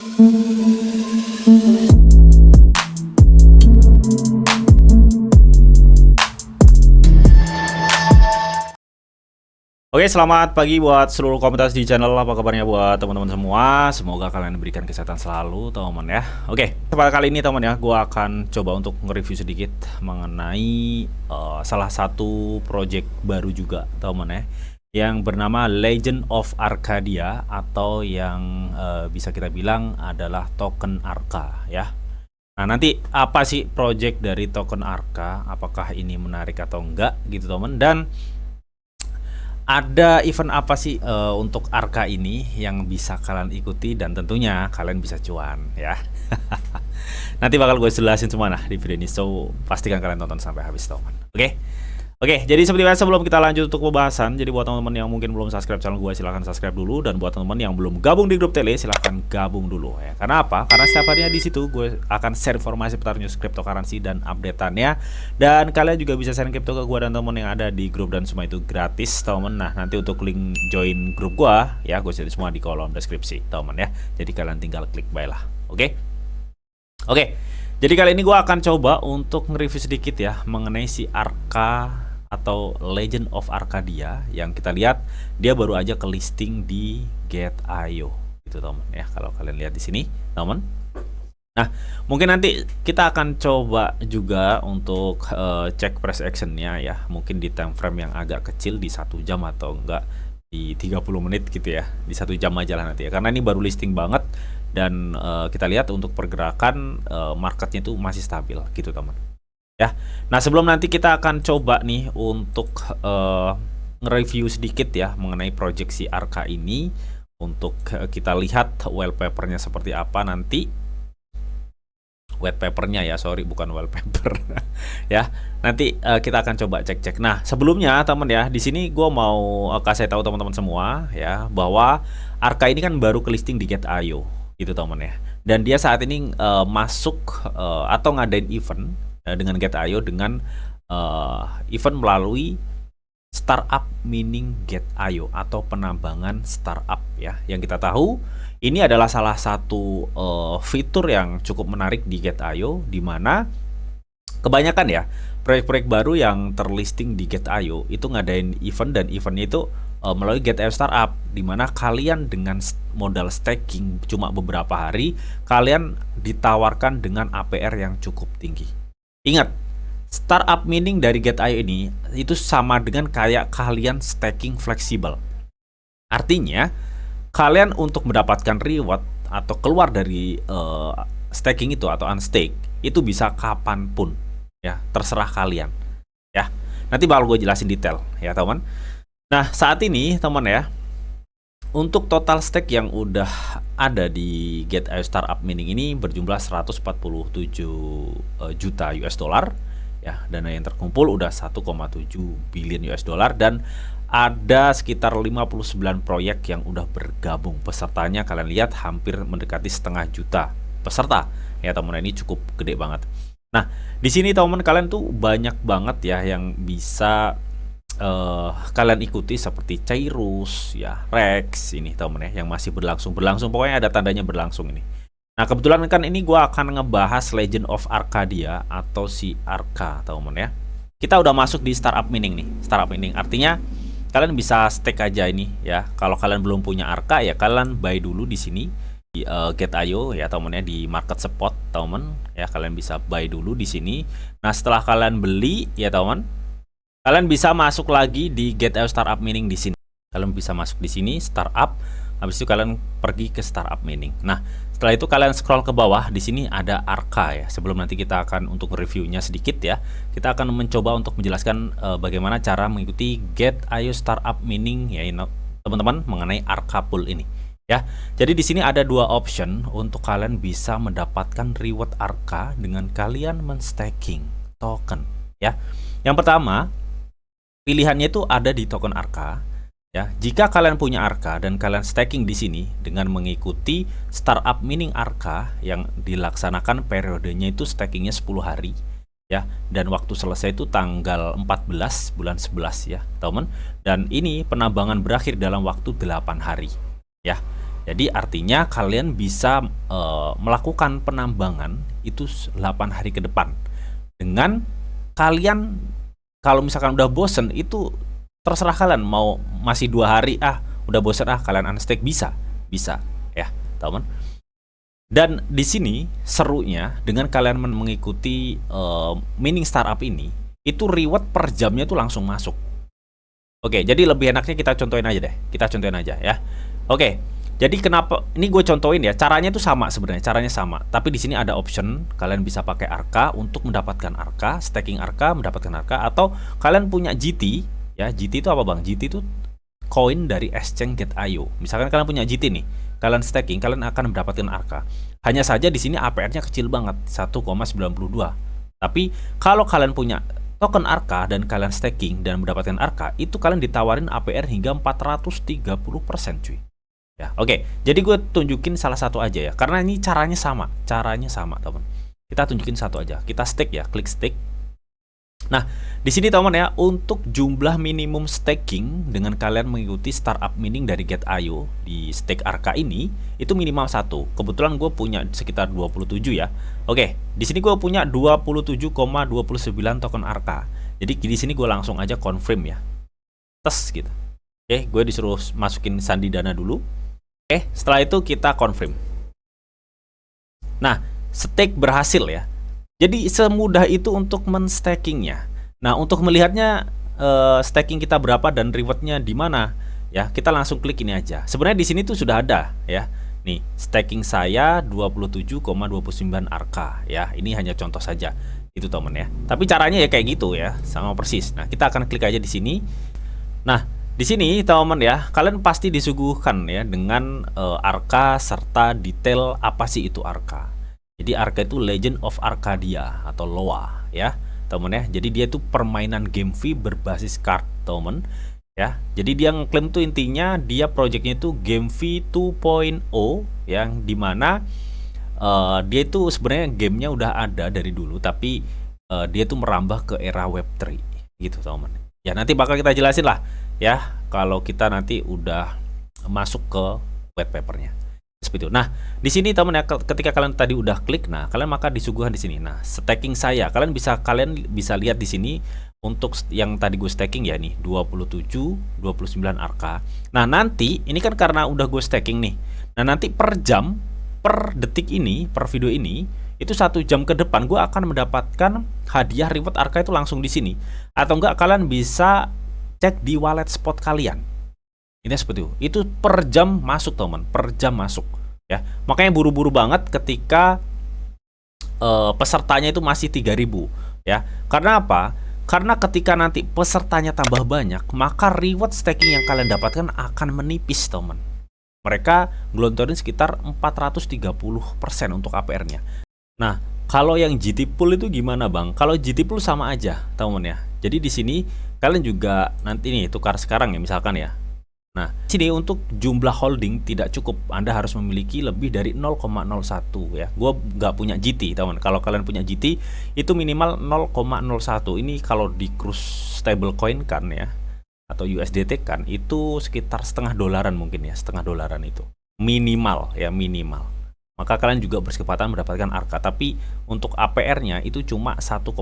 Oke, selamat pagi buat seluruh komunitas di channel. Apa kabarnya buat teman-teman semua? Semoga kalian diberikan kesehatan selalu, teman ya. Oke, pada kali ini teman ya, gue akan coba untuk nge-review sedikit mengenai salah satu project baru juga, teman ya, yang bernama Legend of Arcadia atau yang bisa kita bilang adalah token Arca ya. Nah, nanti apa sih project dari token Arca? Apakah ini menarik atau enggak gitu, teman? Dan ada event apa sih untuk Arca ini yang bisa kalian ikuti dan tentunya kalian bisa cuan ya. Nanti bakal gue jelasin semua di video ini, so pastikan kalian tonton sampai habis, teman. Oke, jadi seperti biasa sebelum kita lanjut untuk pembahasan, jadi buat teman-teman yang mungkin belum subscribe channel gue, silahkan subscribe dulu, dan buat teman-teman yang belum gabung di grup tele, silahkan gabung dulu ya. Karena apa? Karena setiap harinya di situ gue akan share informasi seputar news cryptocurrency dan updateannya, dan kalian juga bisa share crypto ke gue dan teman yang ada di grup, dan semua itu gratis, teman. Nah, nanti untuk link join grup gue ya, gue share semua di kolom deskripsi, teman ya. Jadi kalian tinggal klik buy lah. Oke. Jadi kali ini gue akan coba untuk nge-review sedikit ya mengenai si Arca atau Legend of Arcadia yang kita lihat dia baru aja ke listing di Gate.io gitu, teman ya. Kalau kalian lihat di sini, teman. Nah, mungkin nanti kita akan coba juga untuk cek price actionnya ya, mungkin di time frame yang agak kecil di 1 jam atau enggak di 30 menit gitu ya, di 1 jam aja lah nanti ya, karena ini baru listing banget. Dan kita lihat untuk pergerakan marketnya itu masih stabil gitu, teman ya. Nah, sebelum nanti kita akan coba nih untuk nge-review sedikit ya mengenai proyeksi Arca ini, untuk kita lihat wallpapernya seperti apa nanti. White papernya ya, sorry, bukan wallpaper ya. Nanti kita akan coba cek-cek. Nah, sebelumnya teman ya, di sini gue mau kasih tahu teman-teman semua ya bahwa Arca ini kan baru ke listing di Gate.io gitu, teman ya. Dan dia saat ini masuk atau ngadain event dengan Gate.io dengan event melalui startup mining Gate.io atau penambangan startup ya. Yang kita tahu ini adalah salah satu fitur yang cukup menarik di Gate.io, di mana kebanyakan ya proyek-proyek baru yang terlisting di Gate.io itu ngadain event, dan eventnya itu melalui Gate.io Startup, di mana kalian dengan modal staking cuma beberapa hari kalian ditawarkan dengan APR yang cukup tinggi. Ingat, startup mining dari Gate.io ini itu sama dengan kayak kalian staking fleksibel. Artinya kalian untuk mendapatkan reward atau keluar dari staking itu atau unstake itu bisa kapanpun ya, terserah kalian ya. Nanti bakal gue jelasin detail ya, teman. Nah, saat ini teman ya, untuk total stake yang udah ada di Gate.io Startup Mining ini berjumlah 147 juta US dollar ya. Dana yang terkumpul udah 1,7 billion US dollar, dan ada sekitar 59 proyek yang udah bergabung. Pesertanya kalian lihat hampir mendekati 0,5 juta peserta ya, teman. Ini cukup gede banget. Nah, di sini teman kalian tuh banyak banget ya yang bisa kalian ikuti, seperti Cairus ya, Rex ini, teman ya, yang masih berlangsung pokoknya ada tandanya berlangsung ini. Nah, kebetulan kan ini gua akan ngebahas Legend of Arcadia atau si Arca, teman ya. Kita udah masuk di startup mining nih. Startup mining artinya kalian bisa stake aja ini ya. Kalau kalian belum punya Arca ya, kalian buy dulu di sini di Gate.io ya, teman ya, di market spot, teman ya. Kalian bisa buy dulu di sini. Nah, setelah kalian beli ya, teman, kalian bisa masuk lagi di Gate.io Startup Mining di sini. Kalian bisa masuk di sini startup, habis itu kalian pergi ke startup mining. Nah, setelah itu kalian scroll ke bawah, di sini ada Arca ya. Sebelum nanti kita akan untuk reviewnya sedikit ya, kita akan mencoba untuk menjelaskan bagaimana cara mengikuti Gate.io Startup Mining ya, teman-teman, mengenai Arca Pool ini ya. Jadi di sini ada dua option untuk kalian bisa mendapatkan reward Arca dengan kalian men-staking token ya. Yang pertama, pilihannya itu ada di token Arca ya. Jika kalian punya Arca dan kalian staking di sini dengan mengikuti startup mining Arca yang dilaksanakan periodenya itu stakingnya 10 hari ya, dan waktu selesai itu tanggal 14 bulan 11 ya, teman. Dan ini penambangan berakhir dalam waktu 8 hari ya. Jadi artinya kalian bisa melakukan penambangan itu 8 hari ke depan. Dengan kalian kalau misalkan udah bosen itu terserah kalian mau masih 2 hari udah bosen kalian unstake bisa ya teman. Dan di sini serunya dengan kalian mengikuti mining startup ini itu reward per jamnya tuh langsung masuk. Oke, jadi lebih enaknya kita contohin aja deh. Kita contohin aja ya. Oke. Jadi kenapa ini gue contohin ya, caranya itu sama sebenarnya, caranya sama. Tapi di sini ada option kalian bisa pakai ARKA untuk mendapatkan ARKA, staking ARKA, mendapatkan ARKA, atau kalian punya GT ya. GT itu apa Bang? GT itu koin dari exchange Get.io. Misalkan kalian punya GT nih, kalian staking, kalian akan mendapatkan ARKA. Hanya saja di sini APR-nya kecil banget, 1,92. Tapi kalau kalian punya token ARKA dan kalian staking dan mendapatkan ARKA, itu kalian ditawarin APR hingga 430% cuy. Ya, oke. Jadi gue tunjukin salah satu aja ya, karena ini caranya sama teman. Kita tunjukin satu aja. Kita stake ya, klik stake. Nah, di sini teman ya, untuk jumlah minimum staking dengan kalian mengikuti startup mining dari Get.io di stake ARKA ini itu minimal 1. Kebetulan gue punya sekitar 27 ya. Oke, di sini gue punya 27,29 token ARKA. Jadi di sini gue langsung aja confirm ya. Tes gitu. Oke, gue disuruh masukin sandi dana dulu. Oke, setelah itu kita confirm. Nah, stake berhasil ya. Jadi semudah itu untuk men-stakingnya. Nah, untuk melihatnya staking kita berapa dan rewardnya di mana, ya kita langsung klik ini aja. Sebenarnya di sini tuh sudah ada ya. Nih, staking saya 27,29 ARKA ya. Ini hanya contoh saja. Itu teman ya. Tapi caranya ya kayak gitu ya, sama persis. Nah, kita akan klik aja di sini. Nah, di sini teman-teman ya, kalian pasti disuguhkan ya dengan ARKA serta detail apa sih itu ARKA. Jadi ARKA itu Legend of Arcadia atau LOA ya, teman ya. Jadi dia itu permainan game V berbasis card, teman ya. Jadi dia ngeklaim tuh intinya dia projectnya itu game V 2.0 yang dimana dia itu sebenarnya gamenya udah ada dari dulu, tapi dia tuh merambah ke era Web3 gitu, teman. Ya nanti bakal kita jelasin lah ya kalau kita nanti udah masuk ke white papernya seperti itu. Nah di sini teman ya, ketika kalian tadi udah klik, nah kalian maka disuguhkan di sini. Nah staking saya kalian bisa lihat di sini untuk yang tadi gue staking ya nih 29 ARKA. Nah nanti ini kan karena udah gue staking nih. Nah nanti per jam, per detik ini, per video ini itu 1 jam ke depan gue akan mendapatkan hadiah reward ARKA itu langsung di sini. Atau enggak kalian bisa cek di wallet spot kalian. Ini seperti itu. Itu per jam masuk teman, per jam masuk ya. Makanya buru-buru banget ketika pesertanya itu masih 3.000 ya. Karena apa? Karena ketika nanti pesertanya tambah banyak, maka reward staking yang kalian dapatkan akan menipis teman. Mereka gelontorin sekitar 430% untuk APR-nya. Nah, kalau yang GT Pool itu gimana Bang? Kalau GT Pool sama aja, teman ya. Jadi di sini kalian juga nanti nih tukar sekarang ya misalkan ya. Nah, sini untuk jumlah holding tidak cukup. Anda harus memiliki lebih dari 0,01 ya. Gue nggak punya GT, teman. Kalau kalian punya GT itu minimal 0,01. Ini kalau di cruise stablecoin kan ya, atau USDT kan itu sekitar setengah dolaran mungkin ya, setengah dolaran itu minimal ya, minimal. Maka kalian juga berkesempatan mendapatkan ARKA, tapi untuk APR-nya itu cuma 1,92.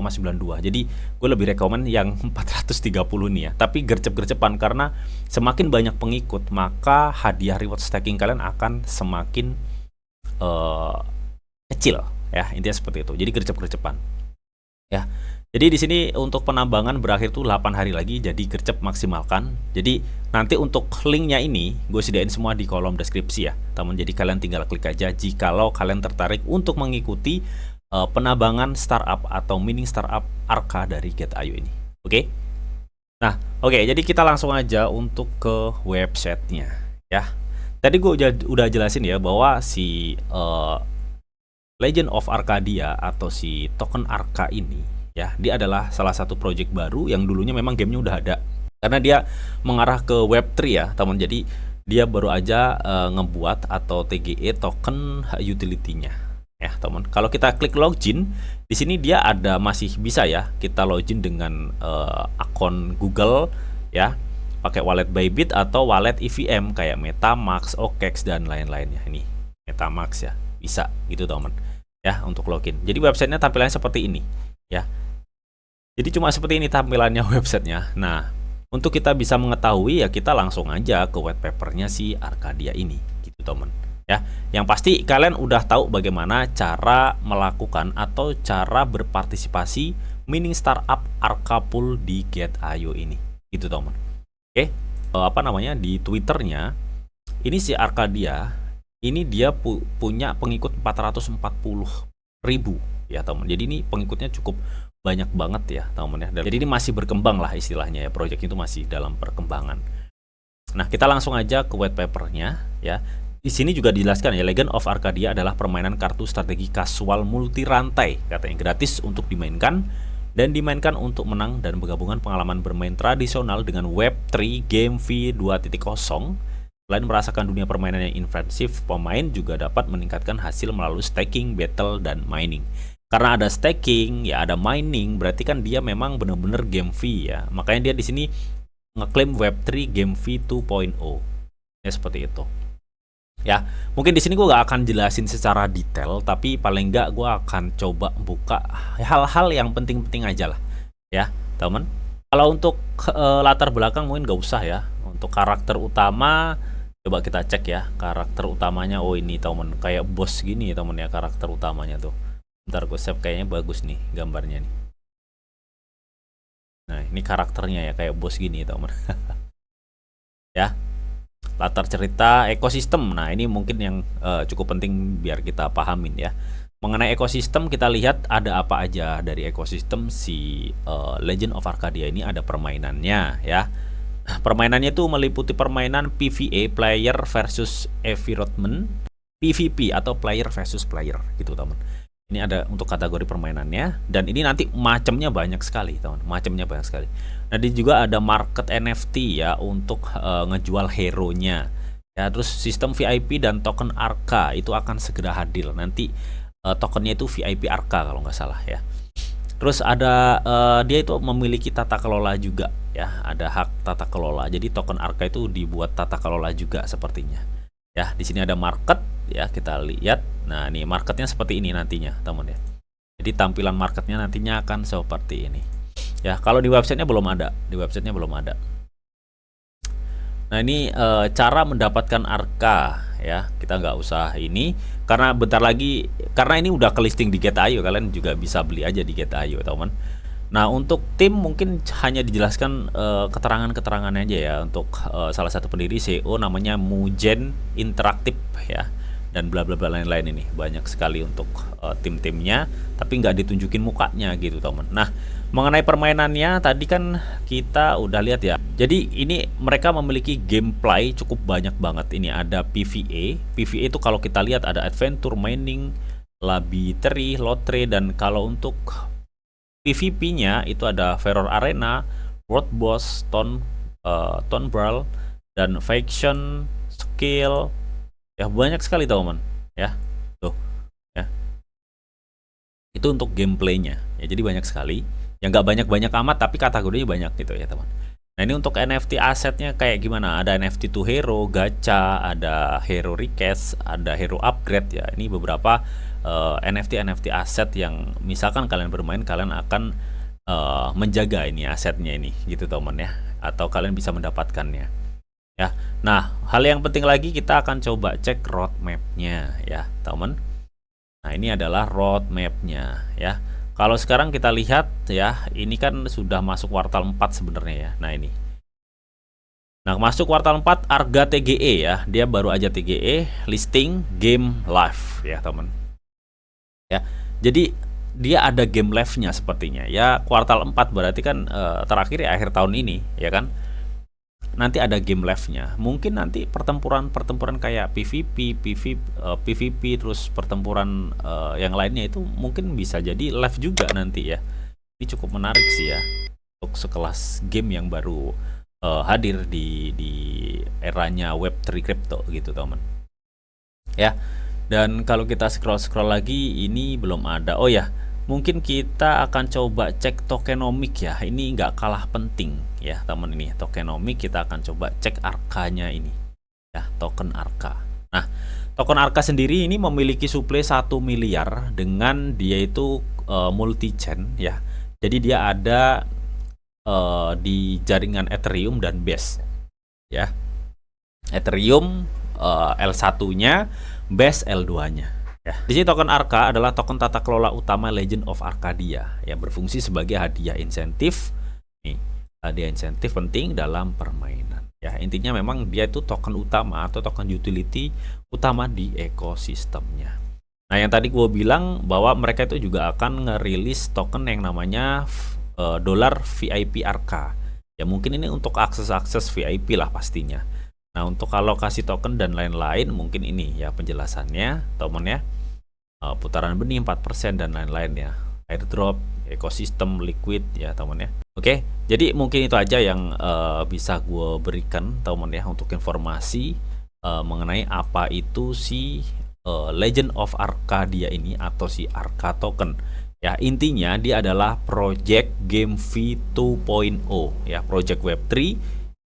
Jadi gue lebih rekomen yang 430 nih ya. Tapi gercep-gercepan karena semakin banyak pengikut, maka hadiah reward staking kalian akan semakin kecil ya. Intinya seperti itu. Jadi gercep-gercepan. Ya. Jadi di sini untuk penambangan berakhir tuh 8 hari lagi, jadi gercep maksimalkan. Jadi nanti untuk linknya ini gue sediain semua di kolom deskripsi ya, teman. Jadi kalian tinggal klik aja jikalau kalian tertarik untuk mengikuti penambangan startup atau mining startup ARKA dari Get.io ini. Oke? Nah, oke. Jadi kita langsung aja untuk ke websitenya ya. Tadi gue udah jelasin ya bahwa si Legend of Arcadia atau si token ARKA ini ya, dia adalah salah satu project baru yang dulunya memang gamenya udah ada. Karena dia mengarah ke Web3 ya, teman. Jadi dia baru aja ngebuat atau TGE token utility-nya ya, teman. Kalau kita klik login, di sini dia ada masih bisa ya kita login dengan akun Google ya. pakai wallet Bybit atau wallet EVM kayak MetaMask, OKEx dan lain-lainnya. Ini MetaMask ya, bisa gitu teman ya untuk login. Jadi websitenya tampilannya seperti ini ya. Jadi cuma seperti ini tampilannya websitenya. Nah, untuk kita bisa mengetahui ya kita langsung aja ke white papernya si Arcadia ini gitu teman ya. Yang pasti kalian udah tahu bagaimana cara melakukan atau cara berpartisipasi mining startup Arcapool di Get.io ini gitu teman. Oke, apa namanya di Twitternya ini si Arcadia ini dia punya pengikut 440.000 ya teman. Jadi ini pengikutnya cukup banyak banget ya teman ya. Jadi ini masih berkembang lah istilahnya ya, proyek itu masih dalam perkembangan. Nah, kita langsung aja ke white papernya ya. Di sini juga dijelaskan ya, Legend of Arcadia adalah permainan kartu strategi kasual multi rantai, katanya gratis untuk dimainkan dan dimainkan untuk menang dan menggabungkan pengalaman bermain tradisional dengan Web3 Game V2.0. Selain merasakan dunia permainan yang intensif, pemain juga dapat meningkatkan hasil melalui staking, battle, dan mining. Karena ada staking, ya ada mining, berarti kan dia memang benar-benar game V ya. Makanya dia di sini ngeklaim Web3 Game V 2.0. Ya seperti itu. Ya, mungkin di sini gue gak akan jelasin secara detail, tapi paling nggak gue akan coba buka hal-hal yang penting-penting aja lah, ya, teman. Kalau untuk latar belakang mungkin gak usah ya. Untuk karakter utama, coba kita cek ya karakter utamanya. Oh ini teman, kayak bos gini teman ya karakter utamanya tuh. Bentar gue save, kayaknya bagus nih gambarnya nih. Nah ini karakternya ya kayak bos gini teman. Ya. Latar cerita ekosistem. Nah, ini mungkin yang cukup penting biar kita pahamin ya. Mengenai ekosistem, kita lihat ada apa aja dari ekosistem si Legend of Arcadia ini. Ada permainannya ya. Permainannya itu meliputi permainan PvE, player versus environment, PvP atau player versus player gitu, teman. Ini ada untuk kategori permainannya, dan ini nanti macamnya banyak sekali, teman. Macamnya banyak sekali. Nah, di juga ada market NFT ya untuk ngejual hero-nya. Ya, terus sistem VIP dan token Arca itu akan segera hadir. Nanti tokennya itu VIP Arca kalau nggak salah ya. Terus ada dia itu memiliki tata kelola juga ya, ada hak tata kelola. Jadi token Arca itu dibuat tata kelola juga sepertinya. Ya, di sini ada market ya, kita lihat. Nah, ini marketnya seperti ini nantinya, teman ya. Jadi tampilan marketnya nantinya akan seperti ini. Ya, kalau di websitenya belum ada, Nah, ini cara mendapatkan Arca ya. Kita nggak usah ini karena bentar lagi, karena ini udah ke listing di Get.io, kalian juga bisa beli aja di Get.io, teman. Nah, untuk tim mungkin hanya dijelaskan keterangan-keterangannya aja ya. Untuk salah satu pendiri CEO namanya Mugen Interaktif ya, dan bla bla bla lain-lain. Ini banyak sekali untuk tim-timnya, tapi nggak ditunjukin mukanya gitu, teman. Nah, mengenai permainannya tadi kan kita udah lihat ya. Jadi ini mereka memiliki gameplay cukup banyak banget. Ini ada PvE. PvE itu kalau kita lihat ada adventure, mining, laboratory, lottery, dan kalau untuk PvP-nya itu ada Furor Arena, World Boss, Tone Brawl, dan Faction, Skill. Ya banyak sekali teman ya. Tuh ya. Itu untuk gameplaynya. Ya jadi banyak sekali. Yang nggak banyak-banyak amat tapi kategorinya banyak gitu ya teman. Nah, ini untuk NFT asetnya kayak gimana? Ada NFT to hero, gacha, ada hero request, ada hero upgrade ya. Ini beberapa NFT aset yang misalkan kalian bermain, kalian akan menjaga ini asetnya ini gitu teman ya, atau kalian bisa mendapatkannya ya. Nah, hal yang penting lagi kita akan coba cek roadmapnya ya teman. Nah, ini adalah roadmapnya ya. Kalau sekarang kita lihat ya, ini kan sudah masuk kuartal 4 sebenarnya ya. Nah, ini. Nah, masuk kuartal 4 Arga TGE ya. Dia baru aja TGE listing game live ya, teman. Ya. Jadi dia ada game live-nya sepertinya. Ya, kuartal 4 berarti kan terakhir ya akhir tahun ini, ya kan? Nanti ada game live-nya. Mungkin nanti pertempuran kayak PvP, terus pertempuran yang lainnya itu mungkin bisa jadi live juga nanti ya. Ini cukup menarik sih ya untuk sekelas game yang baru hadir di eranya Web3 crypto gitu, teman. Ya. Dan kalau kita scroll lagi, ini belum ada. Oh ya, mungkin kita akan coba cek tokenomic ya. Ini nggak kalah penting ya teman, ini tokenomic. Kita akan coba cek arkanya ini ya, token arka. Nah, token arka sendiri ini memiliki suplai 1 miliar dengan dia itu multi chain ya. Jadi dia ada di jaringan Ethereum dan Base ya. Ethereum L1-nya, Base L2-nya. Ya. Di sini token Arka adalah token tata kelola utama Legend of Arcadia yang berfungsi sebagai hadiah insentif. Nih, hadiah insentif penting dalam permainan. Ya, intinya memang dia itu token utama atau token utility utama di ekosistemnya. Nah, yang tadi gue bilang bahwa mereka itu juga akan ngerilis token yang namanya dolar VIP Arka. Ya, mungkin ini untuk akses VIP lah pastinya. Nah, untuk alokasi token dan lain-lain mungkin ini ya penjelasannya teman ya. Putaran benih 4% dan lain-lain ya. Airdrop, ekosistem liquid ya teman ya. Oke, jadi mungkin itu aja yang bisa gue berikan teman ya untuk informasi mengenai apa itu si Legend of Arcadia ini atau si Arca token. Ya, intinya dia adalah project game V 2.0 ya, project Web3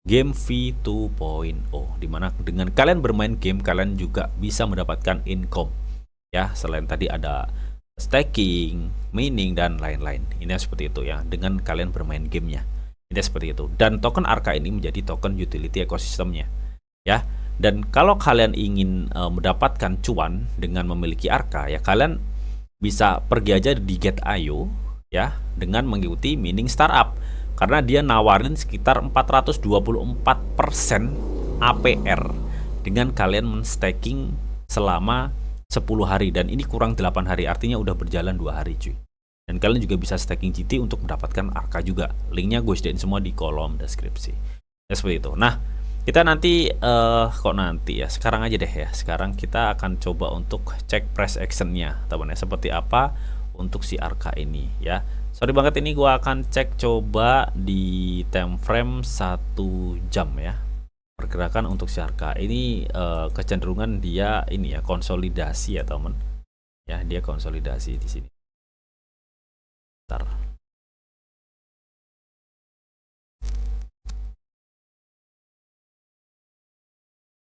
game V 2.0, dimana dengan kalian bermain game kalian juga bisa mendapatkan income ya, selain tadi ada staking, mining dan lain-lain. Ini seperti itu ya, dengan kalian bermain gamenya. Ini seperti itu. Dan token Arca ini menjadi token utility ekosistemnya ya. Dan kalau kalian ingin mendapatkan cuan dengan memiliki Arca ya, kalian bisa pergi aja di Get.io ya dengan mengikuti mining startup. Karena dia nawarin sekitar 424% APR dengan kalian men-staking selama 10 hari. Dan ini kurang 8 hari, artinya udah berjalan 2 hari cuy. Dan kalian juga bisa staking GT untuk mendapatkan Arca juga. Linknya gue sediain semua di kolom deskripsi ya, seperti itu. Nah, kita nanti sekarang aja deh ya. Sekarang kita akan coba untuk cek price actionnya teman-teman, seperti apa untuk si Arca ini ya. Sorry banget, ini gua akan cek coba di time frame 1 jam ya. Pergerakan untuk si Arca ini kecenderungan dia ini ya konsolidasi ya teman. Ya, dia konsolidasi di sini. Bentar.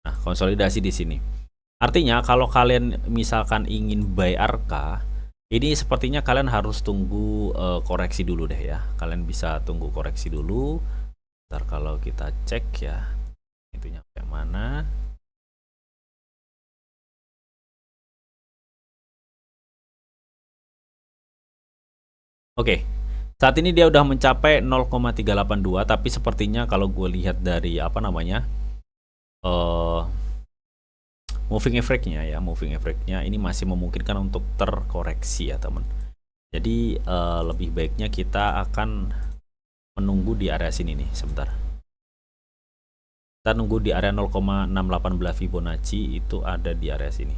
Nah, konsolidasi di sini. Artinya kalau kalian misalkan ingin buy Arca, ini sepertinya kalian harus tunggu koreksi dulu deh ya. Kalian bisa tunggu koreksi dulu. Ntar kalau kita cek ya, itu nyampe mana. Oke, saat ini dia udah mencapai 0,382. Tapi sepertinya kalau gue lihat dari apa namanya moving average-nya ya, moving average-nya ini masih memungkinkan untuk terkoreksi ya teman. Jadi lebih baiknya kita akan menunggu di area sini nih sebentar. Kita nunggu di area 0,618 Fibonacci, itu ada di area sini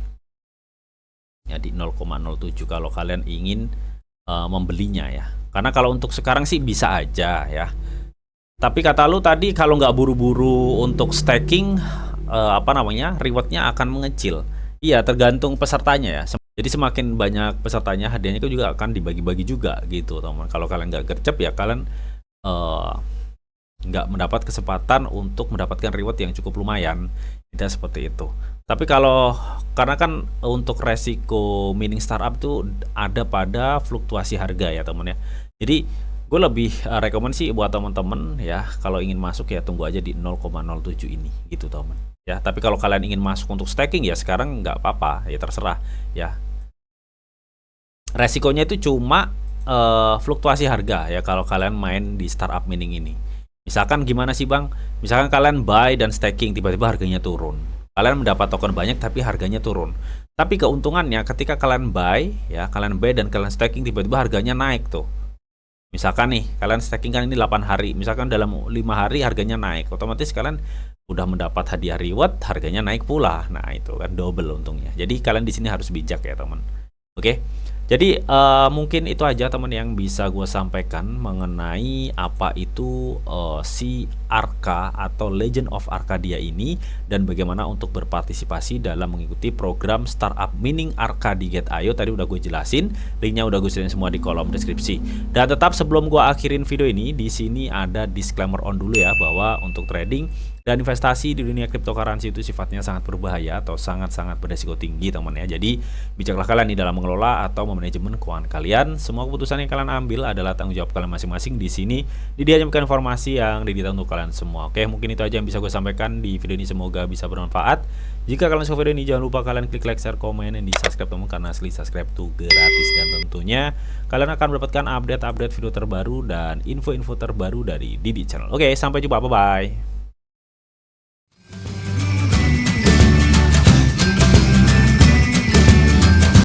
ya, di 0,07 kalau kalian ingin membelinya ya. Karena kalau untuk sekarang sih bisa aja ya. Tapi kata lu tadi kalau nggak buru-buru untuk staking rewardnya akan mengecil. Iya, tergantung pesertanya ya. Jadi semakin banyak pesertanya, hadiahnya itu juga akan dibagi-bagi juga gitu teman. Kalau kalian nggak gercep ya kalian nggak mendapat kesempatan untuk mendapatkan reward yang cukup lumayan. Tidak seperti itu. Tapi karena kan untuk resiko mining startup itu ada pada fluktuasi harga ya teman ya. Jadi gue lebih rekomen sih buat teman-teman ya, kalau ingin masuk ya tunggu aja di 0,07 ini gitu teman ya. Tapi kalau kalian ingin masuk untuk staking ya sekarang nggak apa-apa ya, terserah ya. Resikonya itu cuma fluktuasi harga ya kalau kalian main di startup mining ini. Misalkan gimana sih bang? Misalkan kalian buy dan staking, tiba-tiba harganya turun. Kalian mendapat token banyak tapi harganya turun. Tapi keuntungannya ketika kalian buy dan kalian staking, tiba-tiba harganya naik tuh. Misalkan nih kalian staking kan ini 8 hari, misalkan dalam 5 hari harganya naik, otomatis kalian udah mendapat hadiah reward, harganya naik pula. Nah, itu kan double untungnya. Jadi kalian di sini harus bijak ya, teman. Oke. Jadi mungkin itu aja teman yang bisa gue sampaikan mengenai apa itu si Arka atau Legend of Arcadia ini, dan bagaimana untuk berpartisipasi dalam mengikuti program Startup Mining Arka di Get.io. Tadi udah gue jelasin, linknya udah gue sediain semua di kolom deskripsi. Dan tetap sebelum gue akhirin video ini, di sini ada disclaimer on dulu ya, bahwa untuk trading dan investasi di dunia cryptocurrency itu sifatnya sangat berbahaya atau sangat-sangat beresiko tinggi teman ya. Jadi bijaklah kalian di dalam mengelola atau memanajemen keuangan kalian. Semua keputusan yang kalian ambil adalah tanggung jawab kalian masing-masing. Di sini didiamkan informasi yang didetail untuk kalian semua. Oke, mungkin itu aja yang bisa gue sampaikan di video ini, semoga bisa bermanfaat. Jika kalian suka video ini, jangan lupa kalian klik like, share, komen, dan di subscribe teman, karena asli subscribe tuh gratis. Dan tentunya kalian akan mendapatkan update-update video terbaru dan info-info terbaru dari Didi Channel. Oke, sampai jumpa, bye-bye.